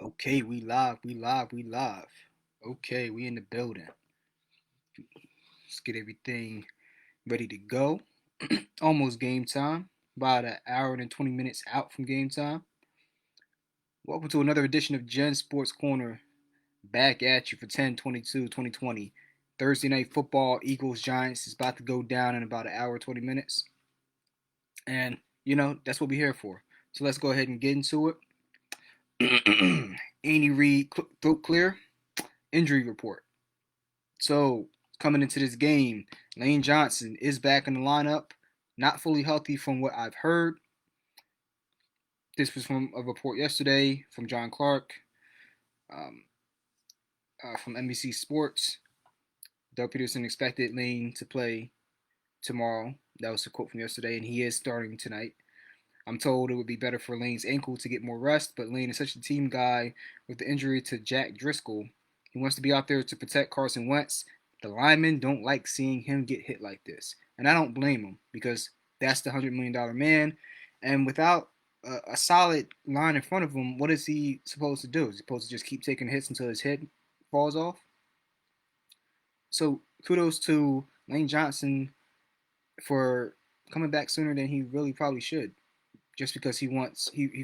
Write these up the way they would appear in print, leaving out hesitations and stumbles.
Okay, we live. Okay, we in the building. Let's get everything ready to go. Almost game time. About an hour and 20 minutes out from game time. Welcome to another edition of Gen Sports Corner. Back at you for 10/22/2020. Thursday night football, Eagles Giants is about to go down in about an hour 20 minutes. And, that's what we're here for. So let's go ahead and get into it. Andy Reid, throat clear, injury report. So coming into this game, Lane Johnson is back in the lineup, not fully healthy from what I've heard. This was from a report yesterday from John Clark um, from NBC Sports. Doug Peterson expected Lane to play tomorrow. That was a quote from yesterday, and he is starting tonight. I'm told it would be better for Lane's ankle to get more rest, but Lane is such a team guy with the injury to Jack Driscoll. He wants to be out there to protect Carson Wentz. The linemen don't like seeing him get hit like this. And I don't blame him because that's the $100 million man. And without a solid line in front of him, what is he supposed to do? Is he supposed to just keep taking hits until his head falls off? So kudos to Lane Johnson for coming back sooner than he really probably should, just because he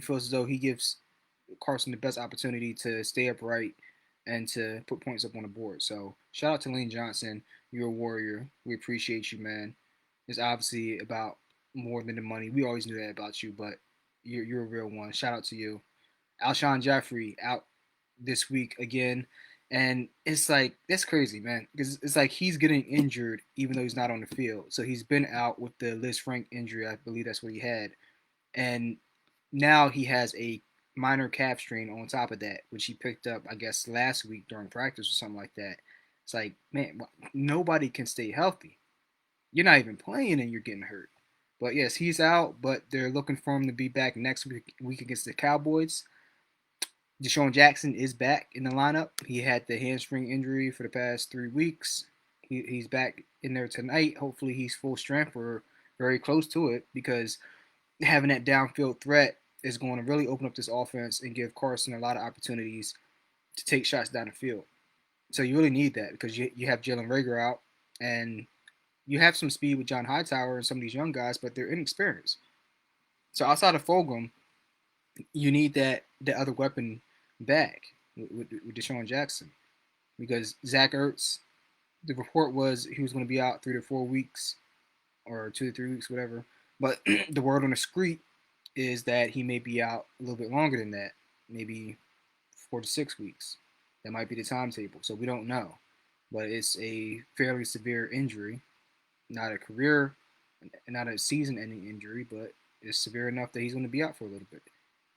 feels as though he gives Carson the best opportunity to stay upright and to put points up on the board. So shout out to Lane Johnson. You're a warrior. We appreciate you, man. It's obviously about more than the money. We always knew that about you, but you're a real one. Shout out to you. Alshon Jeffrey out this week again. And it's like, that's crazy, man. Because it's like he's getting injured even though he's not on the field. So he's been out with the Liz Frank injury. I believe that's what he had. And now he has a minor calf strain on top of that, which he picked up, I guess, last week during practice or something like that. It's like, man, nobody can stay healthy. You're not even playing and you're getting hurt. But yes, he's out, but they're looking for him to be back next week against the Cowboys. Deshaun Jackson is back in the lineup. He had the hamstring injury for the past 3 weeks. He's back in there tonight. Hopefully, he's full strength or very close to it because having that downfield threat is going to really open up this offense and give Carson a lot of opportunities to take shots down the field. So you really need that because you have Jalen Rager out and you have some speed with John Hightower and some of these young guys, but they're inexperienced. So outside of Fulgham, you need that other weapon back with Deshaun Jackson because Zach Ertz, the report was he was going to be out 3 to 4 weeks or 2 to 3 weeks, whatever. But the word on the street is that he may be out a little bit longer than that, maybe 4 to 6 weeks. That might be the timetable. So we don't know. But it's a fairly severe injury, not a career, not a season-ending injury, but it's severe enough that he's going to be out for a little bit.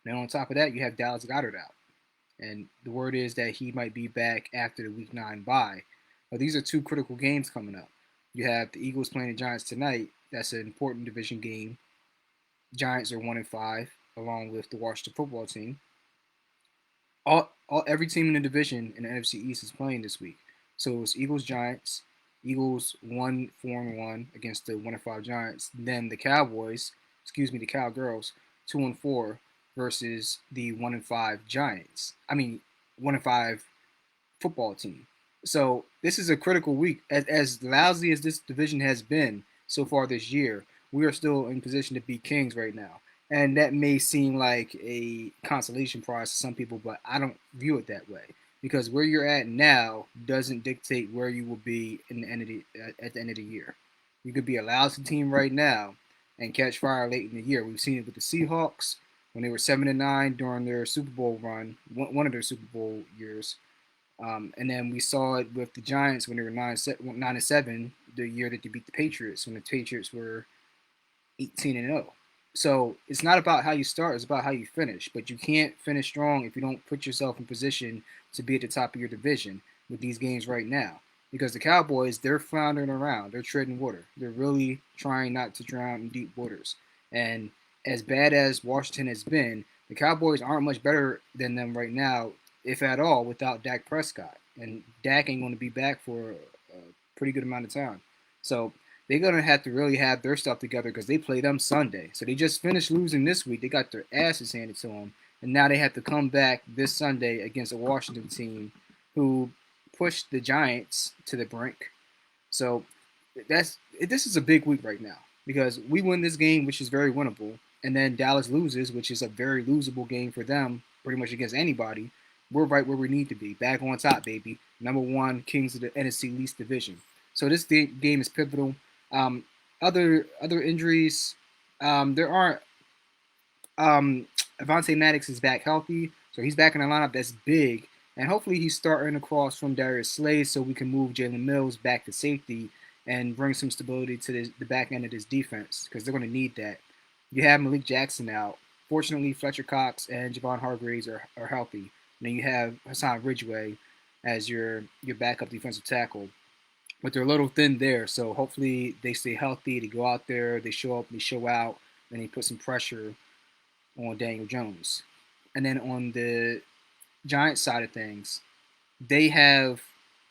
Then on top of that, you have Dallas Goedert out, and the word is that he might be back after the Week 9 bye. But these are two critical games coming up. You have the Eagles playing the Giants tonight. That's an important division game. Giants are 1-5, along with the Washington football team. Every team in the division in the NFC East is playing this week. So it's Eagles Giants. Eagles 1-4-1 against the 1-5 Giants. Then the the Cowgirls 2-4 versus the 1-5 Giants. I mean 1-5 football team. So this is a critical week. As lousy as this division has been so far this year, we are still in position to be kings right now. And that may seem like a consolation prize to some people, but I don't view it that way because where you're at now doesn't dictate where you will be at the end of the year. You could be a lousy team right now and catch fire late in the year. We've seen it with the Seahawks when they were 7-9 during their Super Bowl run, one of their Super Bowl years. And then we saw it with the Giants when they were 9-7, the year that they beat the Patriots, when the Patriots were 18-0. So it's not about how you start; it's about how you finish. But you can't finish strong if you don't put yourself in position to be at the top of your division with these games right now. Because the Cowboys, they're floundering around, they're treading water, they're really trying not to drown in deep waters. And as bad as Washington has been, the Cowboys aren't much better than them right now, if at all, without Dak Prescott. And Dak ain't going to be back for a pretty good amount of time. So they're going to have to really have their stuff together because they play them Sunday. So they just finished losing this week. They got their asses handed to them. and now they have to come back this Sunday against a Washington team who pushed the Giants to the brink. So this is a big week right now because we win this game, which is very winnable, and then Dallas loses, which is a very losable game for them, pretty much against anybody. We're right where we need to be, back on top, baby. Number one, Kings of the NFC least division. So this game is pivotal. Um, other injuries, there aren't. Um, Avonte Maddox is back healthy, so he's back in a lineup that's big, and hopefully he's starting across from Darius Slay, so we can move Jalen Mills back to safety and bring some stability to the back end of this defense because they're going to need that. You have Malik Jackson out. Fortunately, Fletcher Cox and Javon Hargraves are healthy. And then you have Hassan Ridgeway as your backup defensive tackle. But they're a little thin there, so hopefully they stay healthy. They go out there, they show up, they show out, and they put some pressure on Daniel Jones. And then on the Giants side of things, they have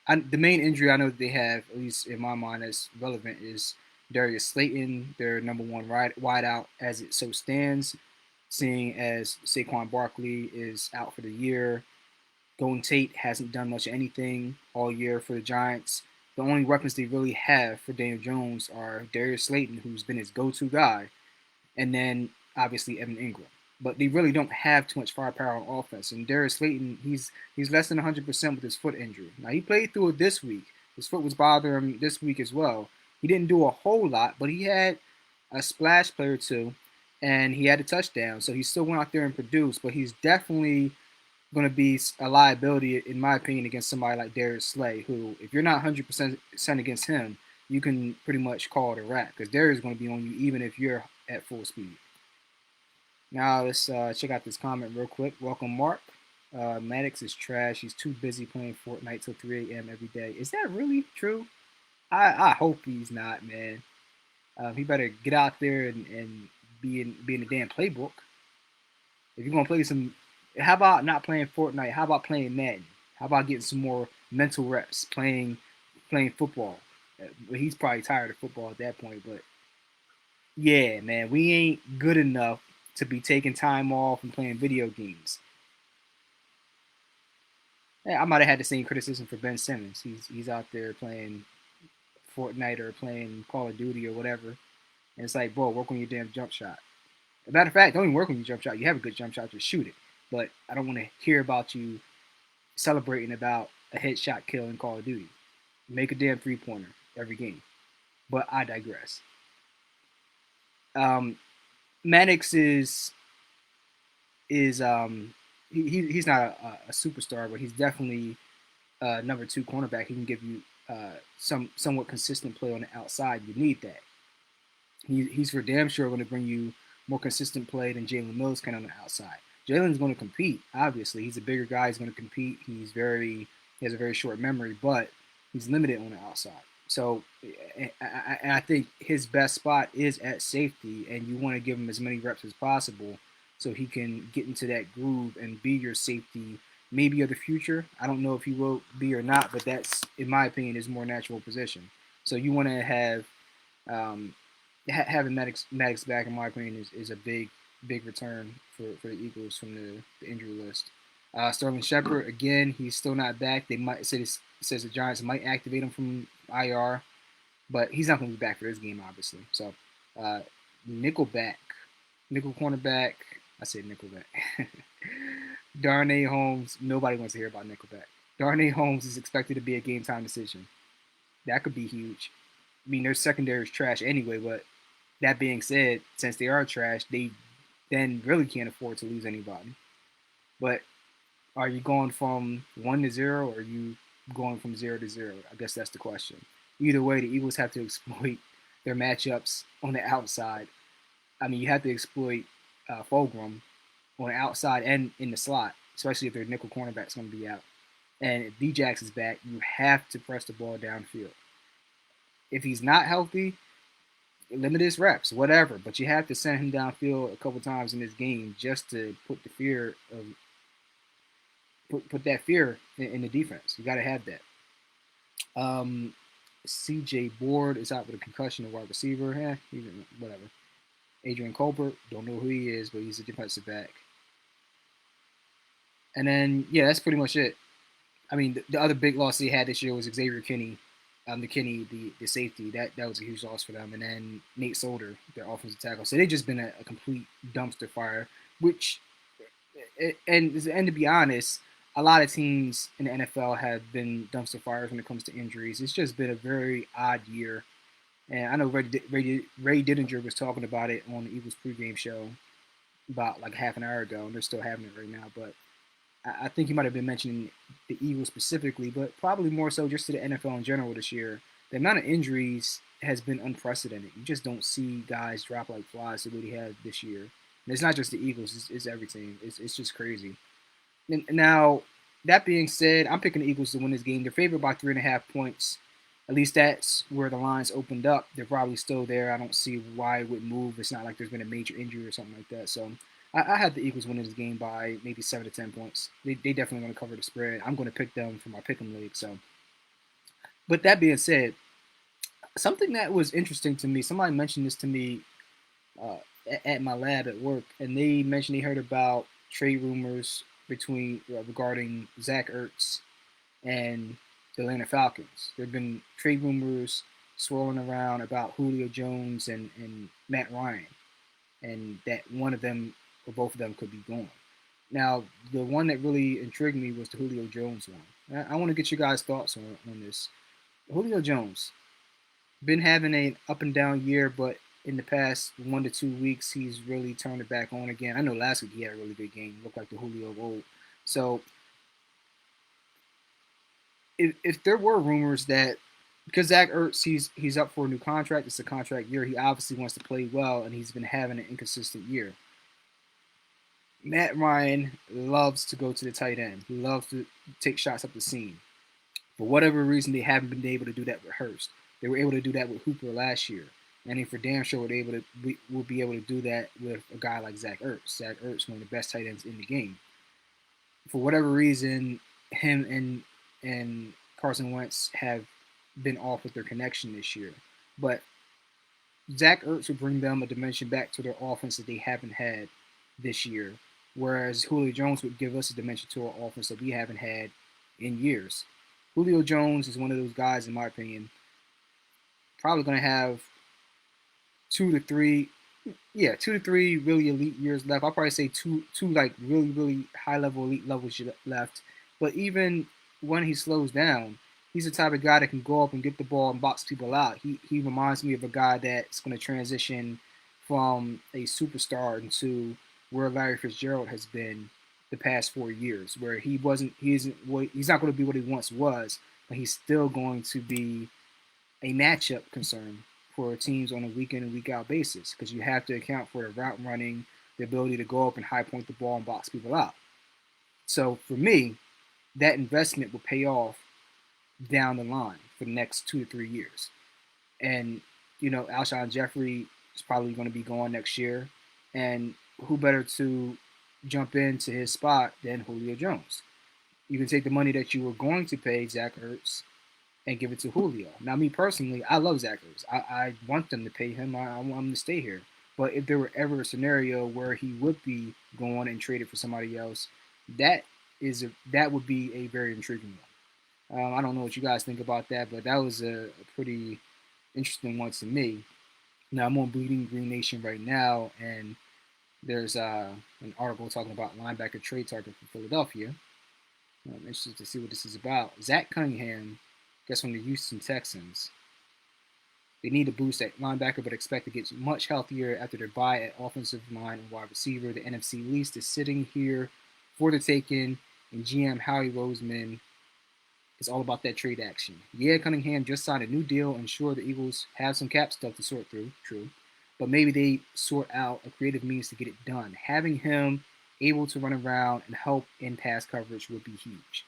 the main injury I know that they have, at least in my mind, that's relevant is Darius Slayton, their number one wideout as it so stands, seeing as Saquon Barkley is out for the year. Golden Tate hasn't done much of anything all year for the Giants. The only weapons they really have for Daniel Jones are Darius Slayton, who's been his go-to guy, and then obviously Evan Ingram. But they really don't have too much firepower on offense. And Darius Slayton, he's less than 100% with his foot injury. Now he played through it this week. His foot was bothering him this week as well. He didn't do a whole lot, but he had a splash play or two, and he had a touchdown. So he still went out there and produced. But he's definitely going to be a liability, in my opinion, against somebody like Darius Slay, who, if you're not 100% against him, you can pretty much call it a wrap because Darius is going to be on you even if you're at full speed. Now let's check out this comment real quick. Welcome, Mark. Maddox is trash. He's too busy playing Fortnite till 3 a.m. every day. Is that really true? I hope he's not, man. He better get out there and be in the damn playbook. If you're gonna play some, how about not playing Fortnite? How about playing Madden? How about getting some more mental reps playing football? He's probably tired of football at that point, but yeah, man, we ain't good enough to be taking time off and playing video games. Yeah, I might have had the same criticism for Ben Simmons. He's out there playing Fortnite or playing Call of Duty or whatever, and it's like, bro, work on your damn jump shot. As a matter of fact, don't even work on your jump shot. You have a good jump shot, just shoot it. But I don't want to hear about you celebrating about a headshot kill in Call of Duty. Make a damn 3-pointer every game. But I digress. Maddox is he's not a superstar, but he's definitely number two cornerback. He can give you somewhat consistent play on the outside. You need that. He's for damn sure going to bring you more consistent play than Jalen Mills can on the outside. Jalen's going to compete. Obviously, he's a bigger guy. He's going to compete. He has a very short memory, but he's limited on the outside. So I think his best spot is at safety, and you want to give him as many reps as possible so he can get into that groove and be your safety, maybe of the future. I don't know if he will be or not, but that's, in my opinion, his more natural position. So you want to have having Maddox back, in my opinion, is a big return for the Eagles from the injury list. Sterling Shepard, again, he's still not back. They might says the Giants might activate him from IR, but he's not going to be back for this game, obviously. So nickel cornerback. I said nickelback. Darnay Holmes. Nobody wants to hear about nickelback. Darnay Holmes is expected to be a game time decision. That could be huge. I mean, their secondary is trash anyway, but that being said, since they are trash, they then really can't afford to lose anybody. But are you going from 1-0 or are you going from 0-0? I guess that's the question. Either way, the Eagles have to exploit their matchups on the outside. I mean, you have to exploit Fulgham on the outside and in the slot, especially if their nickel cornerback's going to be out. And if Djax is back, you have to press the ball downfield. If he's not healthy, limit his reps, whatever. But you have to send him downfield a couple times in this game just to put the fear of put that fear in the defense. You got to have that. CJ Board is out with a concussion of wide receiver. Whatever. Adrian Colbert, don't know who he is, but he's a defensive back. And then yeah, that's pretty much it. I mean, the other big loss they had this year was Xavier Kinney, the safety. That was a huge loss for them. And then Nate Solder, their offensive tackle. So they've just been a complete dumpster fire. Which, and to be honest, a lot of teams in the NFL have been dumpster fires when it comes to injuries. It's just been a very odd year. And I know Ray Didinger was talking about it on the Eagles pregame show about like half an hour ago, and they're still having it right now. But I think he might have been mentioning the Eagles specifically, but probably more so just to the NFL in general this year. The amount of injuries has been unprecedented. You just don't see guys drop like flies the way they have this year. And it's not just the Eagles; it's every team. It's just crazy. And now, that being said, I'm picking the Eagles to win this game. They're favored by 3.5 points. At least that's where the lines opened up. They're probably still there. I don't see why it would move. It's not like there's been a major injury or something like that. So I had the Eagles winning this game by maybe 7 to 10 points. They definitely going to cover the spread. I'm going to pick them for my pick'em league. So, but that being said, something that was interesting to me. Somebody mentioned this to me uh, at my lab at work, and they mentioned they heard about trade rumors regarding Zach Ertz and the Atlanta Falcons. There have been trade rumors swirling around about Julio Jones and Matt Ryan, and that one of them or both of them could be gone. Now, the one that really intrigued me was the Julio Jones one. I want to get your guys' thoughts on this. Julio Jones been having an up and down year, but in the past 1 to 2 weeks, he's really turned it back on again. I know last week he had a really good game, looked like the Julio of old. So if there were rumors that because Zach Ertz he's up for a new contract, it's a contract year. He obviously wants to play well, and he's been having an inconsistent year. Matt Ryan loves to go to the tight end. He loves to take shots up the seam. For whatever reason, they haven't been able to do that with Hurst. They were able to do that with Hooper last year, and they for damn sure will be able to do that with a guy like Zach Ertz. Zach Ertz, one of the best tight ends in the game. For whatever reason, him and Carson Wentz have been off with their connection this year. But Zach Ertz would bring them a dimension back to their offense that they haven't had this year, whereas Julio Jones would give us a dimension to our offense that we haven't had in years. Julio Jones is one of those guys, in my opinion, probably going to have 2 to 3, yeah, 2 to 3 really elite years left. I'll probably say two like really high level elite levels left. But even when he slows down, he's the type of guy that can go up and get the ball and box people out. He reminds me of a guy that's going to transition from a superstar into where Larry Fitzgerald has been the past 4 years, where he's not going to be what he once was, but he's still going to be a matchup concern for teams on a week in and week out basis because you have to account for the route running, the ability to go up and high point the ball and box people out. So for me, that investment will pay off down the line for the next 2 to 3 years. And, Alshon Jeffrey is probably going to be gone next year. And who better to jump into his spot than Julio Jones? You can take the money that you were going to pay Zach Ertz and give it to Julio. Now, me personally, I love Zach Ertz. I want them to pay him. I want him to stay here. But if there were ever a scenario where he would be going and traded for somebody else, that would be a very intriguing one. I don't know what you guys think about that, but that was a pretty interesting one to me. Now I'm on Bleeding Green Nation right now, and there's an article talking about linebacker trade target for Philadelphia. I'm interested to see what this is about. Zach Cunningham gets from the Houston Texans. They need to boost at linebacker, but expect to get much healthier after their bye at offensive line and wide receiver. The NFC least is sitting here for the taking, and GM Howie Roseman is all about that trade action. Yeah, Cunningham just signed a new deal, and sure, the Eagles have some cap stuff to sort through, true. But maybe they sort out a creative means to get it done. Having him able to run around and help in pass coverage would be huge.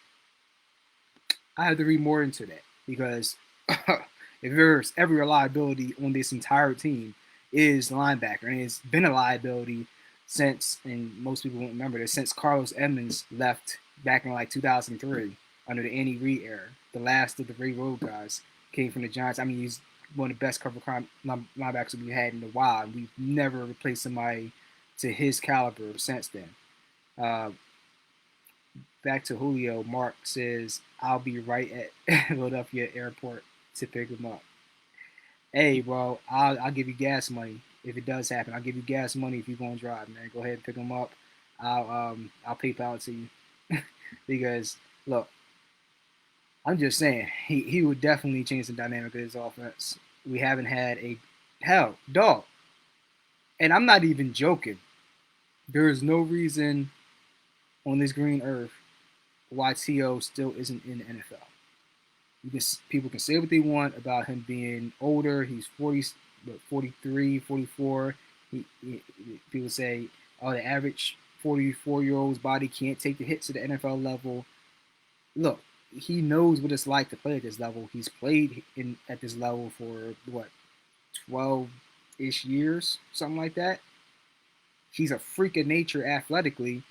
I have to read more into that because if there's every reliability on this entire team is linebacker, and it's been a liability since, and most people won't remember this, since Carlos Edmonds left back in like 2003 under the Andy Reid era. The last of the Ray Road guys came from the Giants. I mean, he's one of the best cover linebackers we've had in a while, and we've never replaced somebody to his caliber since then. Uh, back to Julio. Mark says, I'll be right at Philadelphia Airport to pick him up. Hey, bro, I'll give you gas money if it does happen. I'll give you gas money if you're going to drive, man. Go ahead and pick him up. I'll PayPal it to you because look, I'm just saying he would definitely change the dynamic of his offense. We haven't had a hell dog, and I'm not even joking. There is no reason on this green earth why T.O. still isn't in the NFL. You can, people can say what they want about him being older. He's 40, 43, 44. People say, oh, the average 44-year-old's body can't take the hits at the NFL level. Look, he knows what it's like to play at this level. He's played at this level for, what, 12-ish years, something like that. He's a freak of nature athletically.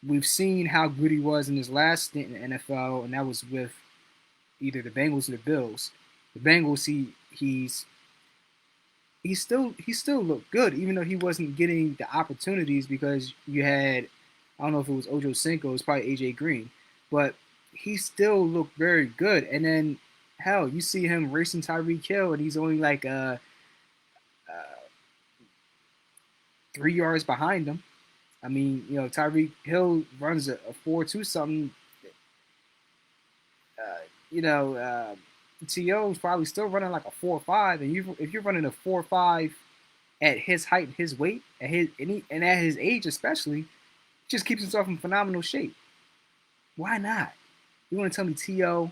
We've seen how good he was in his last stint in the NFL, and that was with either the Bengals or the Bills. The Bengals, he still looked good, even though he wasn't getting the opportunities because you had, I don't know if it was Ojo Cinco, it was probably AJ Green, but he still looked very good. And then hell, you see him racing Tyreek Hill, and he's only like 3 yards behind him. I mean, you know, Tyreek Hill runs a 4.2 something. You know, T.O. is probably still running like a 4.5, and if you're running a 4.5 at his height and his weight, and at his age especially, he just keeps himself in phenomenal shape. Why not? You want to tell me T.O.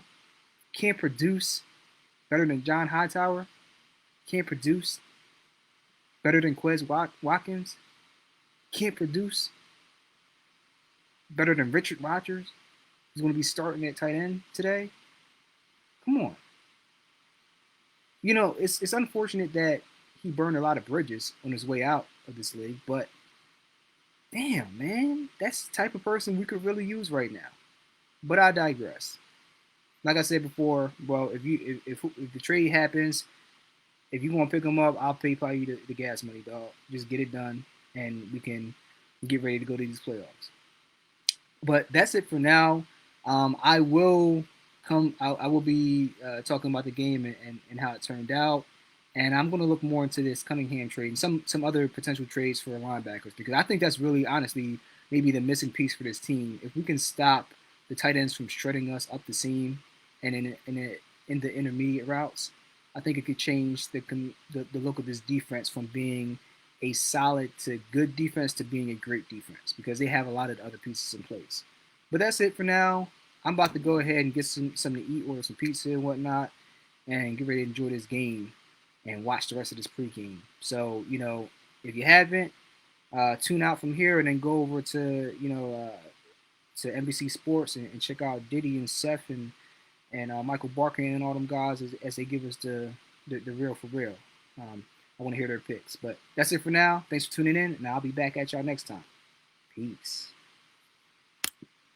can't produce better than John Hightower? Can't produce better than Quez Watkins? Can't produce better than Richard Rodgers? He's going to be starting at tight end today? Come on. You know, it's unfortunate that he burned a lot of bridges on his way out of this league, but damn, man, that's the type of person we could really use right now. But I digress. Like I said before, well, if the trade happens, if you want to pick him up, I'll PayPal you the gas money, dog. Just get it done, and we can get ready to go to these playoffs. But that's it for now. I will be talking about the game and how it turned out, and I'm going to look more into this Cunningham trade and some other potential trades for linebackers, because I think that's really honestly maybe the missing piece for this team. If we can stop the tight ends from shredding us up the seam and in the intermediate routes, I think it could change the look of this defense from being a solid to good defense to being a great defense, because they have a lot of other pieces in place. But that's it for now. I'm about to go ahead and get something to eat, order some pizza and whatnot, and get ready to enjoy this game and watch the rest of this pregame. So, you know, if you haven't, tune out from here and then go over to, to NBC Sports and check out Diddy and Seth and Michael Barker and all them guys as they give us the real for real. I want to hear their picks. But that's it for now. Thanks for tuning in, and I'll be back at y'all next time. Peace.